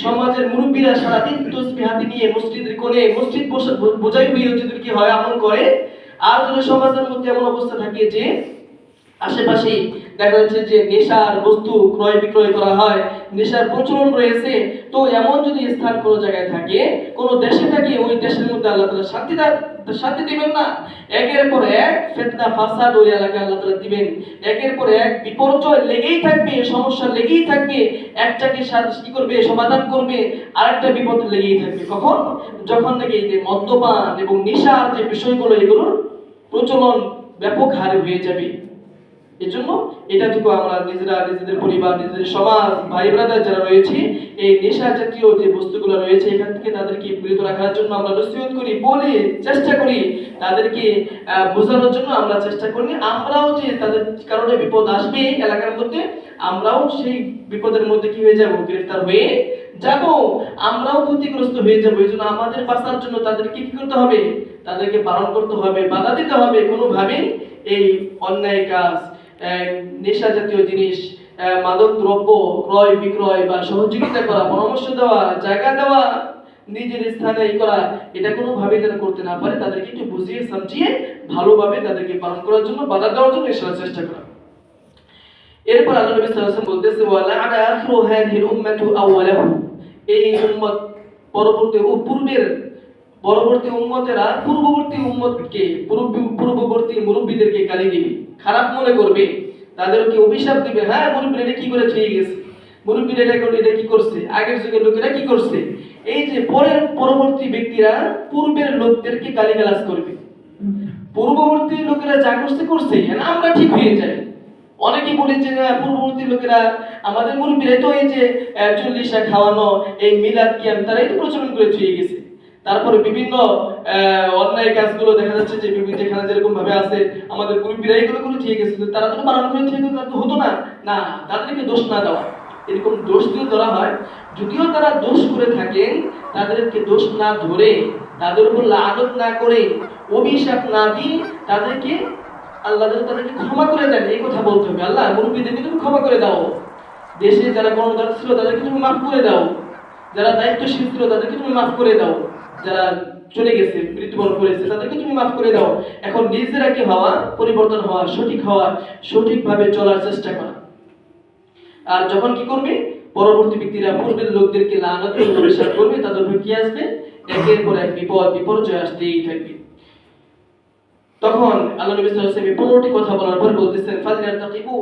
সমাজের মুরব্বীরা সারাদিন তসবিহ হাতে নিয়ে মসজিদের কোণে মসজিদ বোঝাই হয়ে যদি কি হয় আমল করে, আর যদি সমাজের মধ্যে এমন অবস্থা থাকে যে আশেপাশে দেখা যাচ্ছে যে নেশার বস্তু ক্রয় বিক্রয় করা হয়, নেশার প্রচলন রয়েছে, তো এমন যদি স্থান কোনো জায়গায় থাকে, কোনো দেশে থাকে, ওই দেশের মধ্যে আল্লাহ তাআলা শান্তি দিবেন না। একের পর এক ফিতনা ফাসাদ ওই এলাকায় আল্লাহ তাআলা দিবেন। একের পর এক বিপর্যয় লেগেই থাকবে, সমস্যা লেগেই থাকবে। একটাকে কি করবে, সমাধান করবে, আরেকটা বিপদ লেগেই থাকবে। কখন? যখন নাকি এই যে মদ্যপান এবং নেশার যে বিষয়গুলো, এগুলোর প্রচলন ব্যাপক হারে হয়ে যাবে। এজন্য এটাটুকু আমরা নিজেরা, নিজেদের পরিবার, নিজেদের সমাজ, ভাই ব্রাদার যারা রয়েছে, এই নেশা জাতীয় যে বস্তুগুলো রয়েছে এখান থেকে তাদেরকে বিরত রাখার জন্য আমরা নসিহত করি, বলি, চেষ্টা করি, তাদেরকে বোঝানোর জন্য আমরা চেষ্টা করি। আমরাও যে তাদের কারণে বিপদ আসবে এলাকার মধ্যে, আমরাও সেই বিপদের মধ্যে কি হয়ে যাব, গ্রেফতার হয়ে যাব, আমরাও ক্ষতিগ্রস্ত হয়ে যাব। এই জন্য আমাদের বাঁচার জন্য তাদেরকে কি করতে হবে, তাদেরকে বারণ করতে হবে, বাধা দিতে হবে। কোনোভাবেই এই অন্যায় কাজ, নেশা জাতীয় জিনিস, মাদক দ্রব্য ক্রয় বিক্রয় বা সহযোগিতা করা, পরামর্শ দেওয়া, জায়গা দেওয়া, নিজের স্থানে করা, এটা কোনোভাবে তারা করতে না পারে, তাদেরকে একটু বুঝিয়ে সমঝিয়ে ভালোভাবে তাদেরকে পালন করার জন্য, বাধা দেওয়ার জন্য চেষ্টা করা। এরপর আল্লাহ নবী সাল্লাল্লাহু আলাইহি ওয়াসাল্লাম বলতেছে, ওয়ালা আনা আখিরু হাদিহিল উম্মাতু আওয়ালাহু, এই উম্মত পরবর্তী উম্মতেরা পূর্ববর্তী উম্মতকে, পূর্ববর্তী মুরব্বীদেরকে গালি দিবে, খারাপ মনে করবে, তাদেরকে অভিশাপ দিবে। হ্যাঁ, মুরব্বীরা এটা কি করে খেয়ে গেছে, মুরব্বীরা এটা কি করছে, আগের যুগের লোকেরা কি করছে। এই যে পরবর্তী ব্যক্তিরা পূর্বের লোকদেরকে গালিগালাজ করবে। পূর্ববর্তী লোকেরা যা করছে না, আমরা ঠিক হয়ে যাই। অনেকেই বলে যে পূর্ববর্তী লোকেরা, আমাদের মুরব্বীরা তো এই যে 40 খাওয়ানো, এই মিলাদ কিয়াম, তারাই তো প্রচলন করে ছুঁয়ে গেছে। তারপরে বিভিন্ন অন্যায় কাজগুলো দেখা যাচ্ছে যে বিভিন্ন যেখানে যেরকম ভাবে আছে, আমাদের মুরব্বীরা এগুলো করে ঠিক আছে, তারা তো পালন করে ঠিক হতো না। না, তাদেরকে দোষ না দেওয়া, এরকম দোষ দিয়ে ধরা হয়। যদিও তারা দোষ করে থাকেন, তাদেরকে দোষ না ধরে, তাদের উপর লানত না করে, অভিশাপ না দিয়ে, তাদেরকে আল্লাহ তাদেরকে ক্ষমা করে দেন, এই কথা বলতে হবে। আল্লাহ, মুরব্বীদেরকে তুমি ক্ষমা করে দাও, দেশে যারা কর্মরত ছিল তাদেরকে তুমি মাফ করে দাও, যারা দায়িত্বশীল ছিল তাদেরকে তুমি মাফ করে দাও, যারা চলে গেছে, মৃত্যুবরণ করেছে, তাদেরকে তুমি মাফ করে দাও। এখন নিজেরা কি হওয়া, পরিবর্তন হওয়া, সঠিকভাবে চলার চেষ্টা করা। আর যখন কি করবে, পরবর্তী ব্যক্তিরা পূর্বের লোকদেরকে লানত করে অভিশাপ করবে, তাদের উপর কি আসবে, একের পর এক বিপর্যয় আসতেই থাকবে। তখন আল্লাহ নবী সাল্লাল্লাহু আলাইহি ওয়াসাল্লাম 15টি কথা বলার পর বলতেছেন, ফালিয়ারতাকিবু